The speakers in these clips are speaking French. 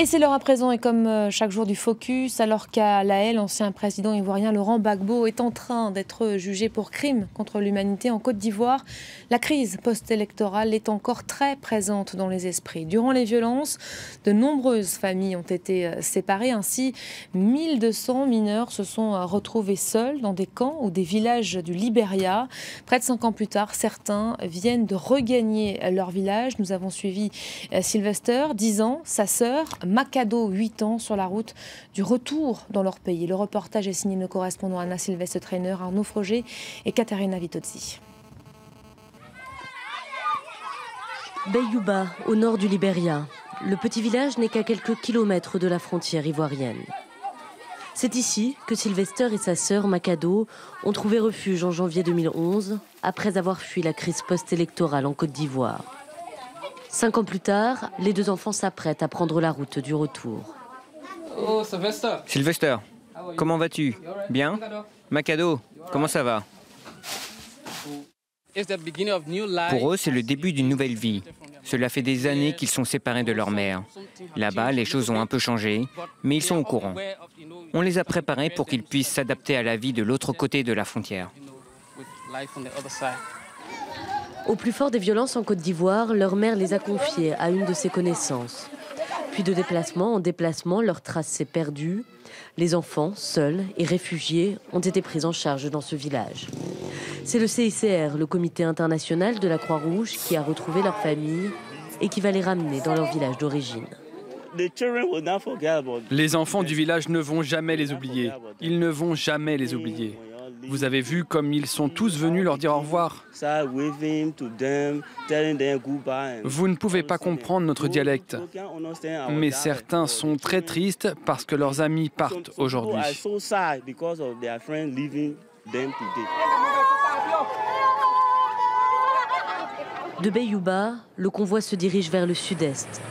Et c'est l'heure à présent, et comme chaque jour du focus, alors qu'à La Haye, l'ancien président ivoirien Laurent Gbagbo est en train d'être jugé pour crime contre l'humanité en Côte d'Ivoire, la crise post-électorale est encore très présente dans les esprits. Durant les violences, de nombreuses familles ont été séparées. Ainsi, 1200 mineurs se sont retrouvés seuls dans des camps ou des villages du Libéria. Près de 5 ans plus tard, certains viennent de regagner leur village. Nous avons suivi Sylvester, 10 ans, sa sœur, Makado, 8 ans, sur la route du retour dans leur pays. Le reportage est signé de nos correspondants Anna Sylvestre Trainer, Arnaud Froger et Katerina Vitozzi. Beyouba, au nord du Libéria. Le petit village n'est qu'à quelques kilomètres de la frontière ivoirienne. C'est ici que Sylvester et sa sœur Makado ont trouvé refuge en janvier 2011, après avoir fui la crise post-électorale en Côte d'Ivoire. 5 ans plus tard, les deux enfants s'apprêtent à prendre la route du retour. Oh, Sylvester. Sylvester, comment vas-tu? Bien? Makado, comment ça va? Pour eux, c'est le début d'une nouvelle vie. Cela fait des années qu'ils sont séparés de leur mère. Là-bas, les choses ont un peu changé, mais ils sont au courant. On les a préparés pour qu'ils puissent s'adapter à la vie de l'autre côté de la frontière. Au plus fort des violences en Côte d'Ivoire, leur mère les a confiés à une de ses connaissances. Puis de déplacement en déplacement, leur trace s'est perdue. Les enfants, seuls et réfugiés, ont été pris en charge dans ce village. C'est le CICR, le Comité international de la Croix-Rouge, qui a retrouvé leur famille et qui va les ramener dans leur village d'origine. Les enfants du village ne vont jamais les oublier. Ils ne vont jamais les oublier. Vous avez vu comme ils sont tous venus leur dire au revoir. Vous ne pouvez pas comprendre notre dialecte. Mais certains sont très tristes parce que leurs amis partent aujourd'hui. De Beyouba, le convoi se dirige vers le sud-est.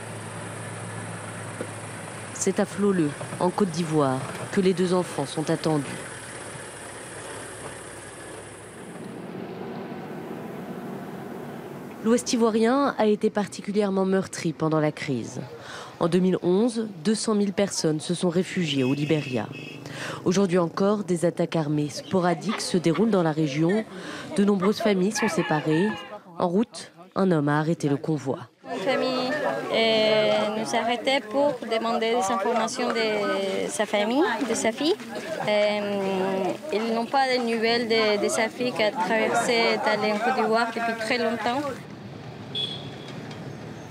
C'est à Floleu, en Côte d'Ivoire, que les deux enfants sont attendus. L'Ouest ivoirien a été particulièrement meurtri pendant la crise. En 2011, 200 000 personnes se sont réfugiées au Libéria. Aujourd'hui encore, des attaques armées sporadiques se déroulent dans la région. De nombreuses familles sont séparées. En route, un homme a arrêté le convoi. Une famille nous arrêtait pour demander des informations de sa famille, de sa fille. Ils n'ont pas de nouvelles de sa fille qui a traversé en Côte d'Ivoire depuis très longtemps.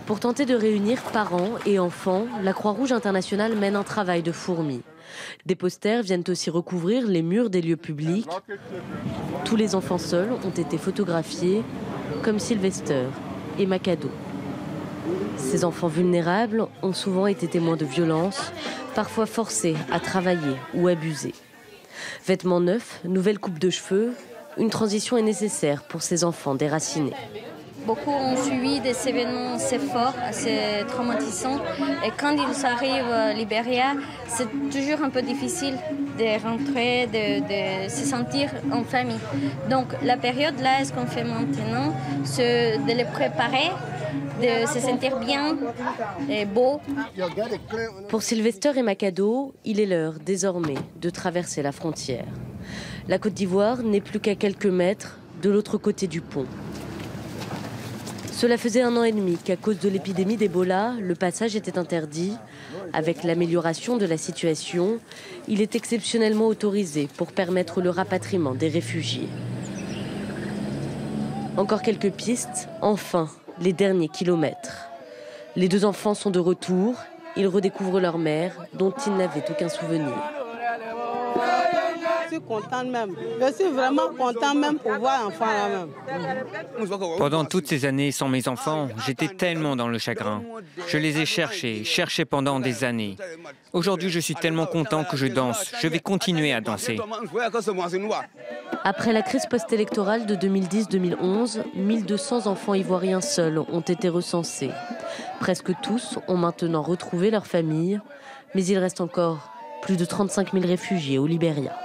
Pour tenter de réunir parents et enfants, la Croix-Rouge internationale mène un travail de fourmi. Des posters viennent aussi recouvrir les murs des lieux publics. Tous les enfants seuls ont été photographiés, comme Sylvester et Makado. Ces enfants vulnérables ont souvent été témoins de violences, parfois forcés à travailler ou abusés. Vêtements neufs, nouvelle coupe de cheveux, une transition est nécessaire pour ces enfants déracinés. Beaucoup ont suivi des événements assez forts, assez traumatisants. Et quand ils arrivent à Libéria, c'est toujours un peu difficile de rentrer, de se sentir en famille. Donc la période là, ce qu'on fait maintenant, c'est de les préparer, de se sentir bien et beau. Pour Sylvester et Makado, il est l'heure désormais de traverser la frontière. La Côte d'Ivoire n'est plus qu'à quelques mètres de l'autre côté du pont. Cela faisait 1 an et demi qu'à cause de l'épidémie d'Ebola, le passage était interdit. Avec l'amélioration de la situation, il est exceptionnellement autorisé pour permettre le rapatriement des réfugiés. Encore quelques pistes, enfin, les derniers kilomètres. Les deux enfants sont de retour, ils redécouvrent leur mère, dont ils n'avaient aucun souvenir. Je suis contente même. Je suis vraiment contente même pour voir l'enfant là même. Pendant toutes ces années sans mes enfants, j'étais tellement dans le chagrin. Je les ai cherchés pendant des années. Aujourd'hui, je suis tellement content que je danse. Je vais continuer à danser. Après la crise post-électorale de 2010-2011, 1200 enfants ivoiriens seuls ont été recensés. Presque tous ont maintenant retrouvé leur famille, mais il reste encore plus de 35 000 réfugiés au Libéria.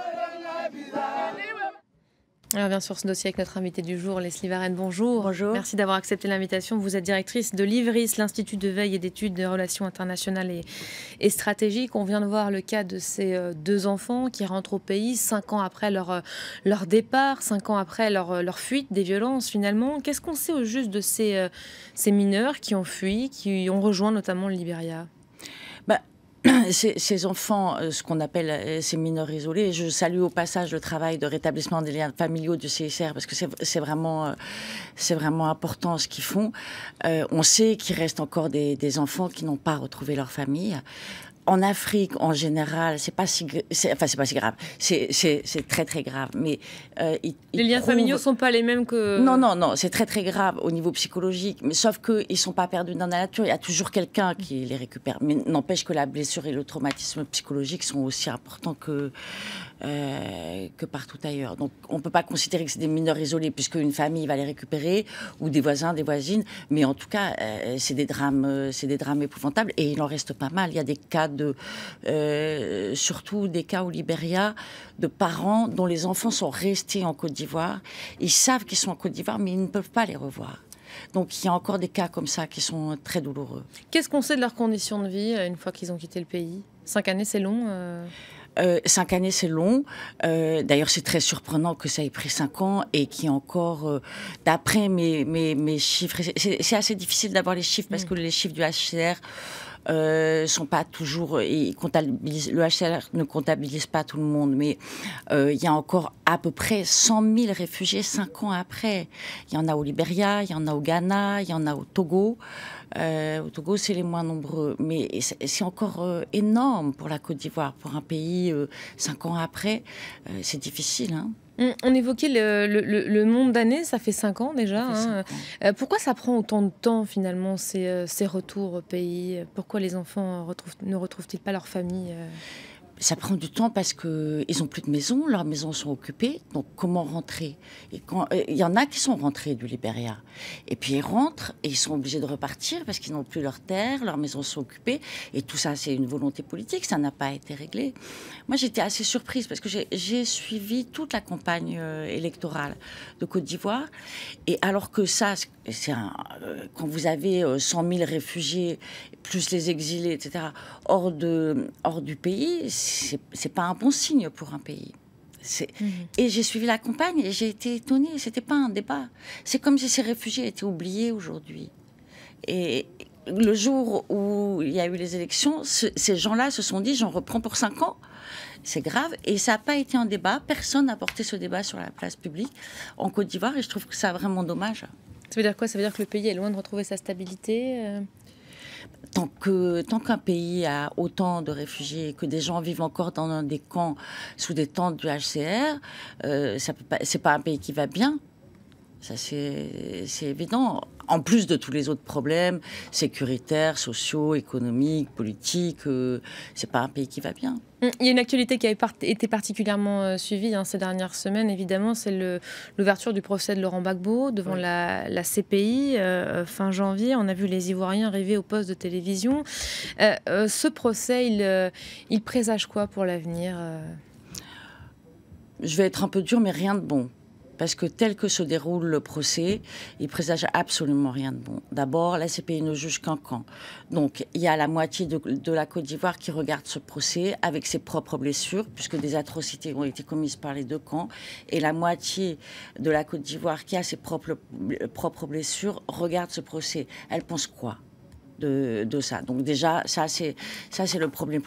On revient sur ce dossier avec notre invité du jour, Leslie Varenne. Bonjour. Bonjour. Merci d'avoir accepté l'invitation. Vous êtes directrice de l'IVRIS, l'Institut de veille et d'études des relations internationales et stratégiques. On vient de voir le cas de ces 2 enfants qui rentrent au pays 5 ans après leur départ, 5 ans après leur fuite des violences finalement. Qu'est-ce qu'on sait au juste de ces mineurs qui ont fui, qui ont rejoint notamment le Libéria ? Ces enfants, ce qu'on appelle ces mineurs isolés, je salue au passage le travail de rétablissement des liens familiaux du CICR parce que c'est vraiment important ce qu'ils font. On sait qu'il reste encore des enfants qui n'ont pas retrouvé leur famille. En Afrique, en général, c'est pas si grave. C'est très très grave. Mais les liens familiaux sont pas les mêmes que. Non, c'est très très grave au niveau psychologique. Mais sauf que ils sont pas perdus dans la nature. Il y a toujours quelqu'un qui les récupère. Mais n'empêche que la blessure et le traumatisme psychologique sont aussi importants que partout ailleurs. Donc, on peut pas considérer que c'est des mineurs isolés puisque une famille va les récupérer ou des voisins, des voisines. Mais en tout cas, c'est des drames épouvantables et il en reste pas mal. Il y a des cas surtout des cas au Libéria de parents dont les enfants sont restés en Côte d'Ivoire. Ils savent qu'ils sont en Côte d'Ivoire, mais ils ne peuvent pas les revoir. Donc, il y a encore des cas comme ça qui sont très douloureux. Qu'est-ce qu'on sait de leurs conditions de vie une fois qu'ils ont quitté le pays ? 5 années, c'est long 5 années, c'est long. D'ailleurs, c'est très surprenant que ça ait pris 5 ans et qu'il y ait encore, d'après mes chiffres, c'est assez difficile d'avoir les chiffres parce que les chiffres du HCR sont pas toujours, le HCR ne comptabilise pas tout le monde, mais il y a encore à peu près 100 000 réfugiés 5 ans après. Il y en a au Libéria, il y en a au Ghana, il y en a au Togo. Au Togo, c'est les moins nombreux, mais c'est encore énorme pour la Côte d'Ivoire, pour un pays 5 ans après, c'est difficile. Hein. On évoquait le nombre d'années, ça fait 5 ans déjà. 5 ans. Pourquoi ça prend autant de temps finalement ces retours au pays ? Pourquoi les enfants ne retrouvent-ils pas leur famille ? Ça prend du temps parce qu'ils n'ont plus de maison, leurs maisons sont occupées, donc comment rentrer ? Et il y en a qui sont rentrés du Libéria, et puis ils rentrent et ils sont obligés de repartir parce qu'ils n'ont plus leur terre, leurs maisons sont occupées, et tout ça c'est une volonté politique, ça n'a pas été réglé. Moi j'étais assez surprise parce que j'ai suivi toute la campagne électorale de Côte d'Ivoire, et alors que ça, quand vous avez 100 000 réfugiés, plus les exilés, etc., hors du pays, c'est pas un bon signe pour un pays. Et j'ai suivi la campagne et j'ai été étonnée. C'était pas un débat. C'est comme si ces réfugiés étaient oubliés aujourd'hui. Et le jour où il y a eu les élections, ces gens-là se sont dit j'en reprends pour 5 ans. C'est grave. Et ça n'a pas été un débat. Personne n'a porté ce débat sur la place publique en Côte d'Ivoire. Et je trouve que c'est vraiment dommage. Ça veut dire quoi ? Ça veut dire que le pays est loin de retrouver sa stabilité Tant qu'un pays a autant de réfugiés, que des gens vivent encore dans des camps sous des tentes du HCR, c'est pas un pays qui va bien. Ça, c'est évident. En plus de tous les autres problèmes sécuritaires, sociaux, économiques, politiques, c'est pas un pays qui va bien. Il y a une actualité qui a été particulièrement suivie ces dernières semaines, évidemment, c'est l'ouverture du procès de Laurent Gbagbo devant la CPI fin janvier. On a vu les Ivoiriens arriver au poste de télévision. Ce procès, il présage quoi pour l'avenir Je vais être un peu dure, mais rien de bon. Parce que tel que se déroule le procès, il présage absolument rien de bon. D'abord, la CPI ne juge qu'un camp. Donc, il y a la moitié de la Côte d'Ivoire qui regarde ce procès avec ses propres blessures, puisque des atrocités ont été commises par les 2 camps. Et la moitié de la Côte d'Ivoire qui a ses propres blessures regarde ce procès. Elle pense quoi de ça? Donc déjà, ça c'est le problème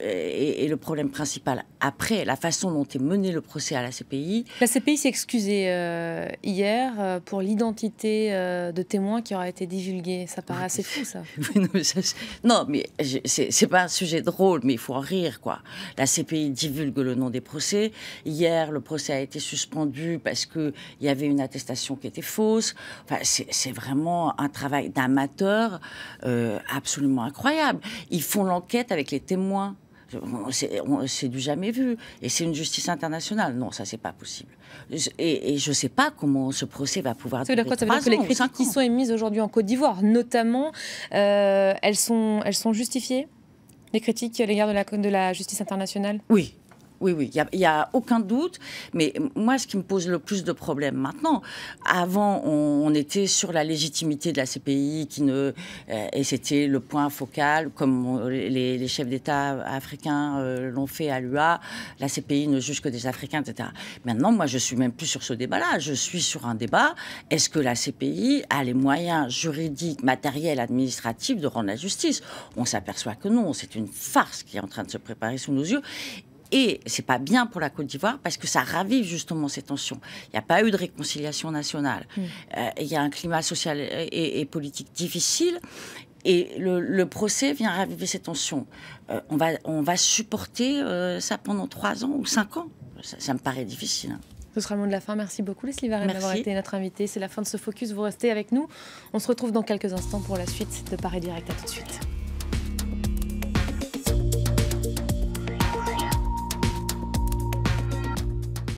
et le problème principal. Après, la façon dont est mené le procès à la CPI. La CPI s'est excusée hier pour l'identité de témoins qui aura été divulguée. Ça paraît assez fou, ça. Non, mais c'est pas un sujet drôle, mais il faut en rire, quoi. La CPI divulgue le nom des procès. Hier, le procès a été suspendu parce qu'il y avait une attestation qui était fausse. Enfin, c'est vraiment un travail d'amateur absolument incroyable. Ils font l'enquête avec les témoins. C'est du jamais vu. Et c'est une justice internationale. Non, ça, c'est pas possible. Et je sais pas comment ce procès va pouvoir durer 3 ans. Ça veut dire que les critiques qui sont émises aujourd'hui en Côte d'Ivoire, notamment, elles sont justifiées, les critiques à l'égard de la justice internationale? Oui. oui, il n'y a aucun doute. Mais moi, ce qui me pose le plus de problèmes maintenant, avant, on était sur la légitimité de la CPI, et c'était le point focal, comme les chefs d'État africains l'ont fait à l'UA, la CPI ne juge que des Africains, etc. Maintenant, moi, je ne suis même plus sur ce débat-là. Je suis sur un débat, est-ce que la CPI a les moyens juridiques, matériels, administratifs de rendre la justice? On s'aperçoit que non, c'est une farce qui est en train de se préparer sous nos yeux. Et c'est pas bien pour la Côte d'Ivoire parce que ça ravive justement ces tensions. Il n'y a pas eu de réconciliation nationale. Il y a un climat social et politique difficile. Et le procès vient raviver ces tensions. On va supporter ça pendant 3 ans ou 5 ans. Ça me paraît difficile. Ce sera le mot de la fin. Merci beaucoup Leslie Varenne d'avoir été notre invitée. C'est la fin de ce focus. Vous restez avec nous. On se retrouve dans quelques instants pour la suite de Paris Direct. À tout de suite.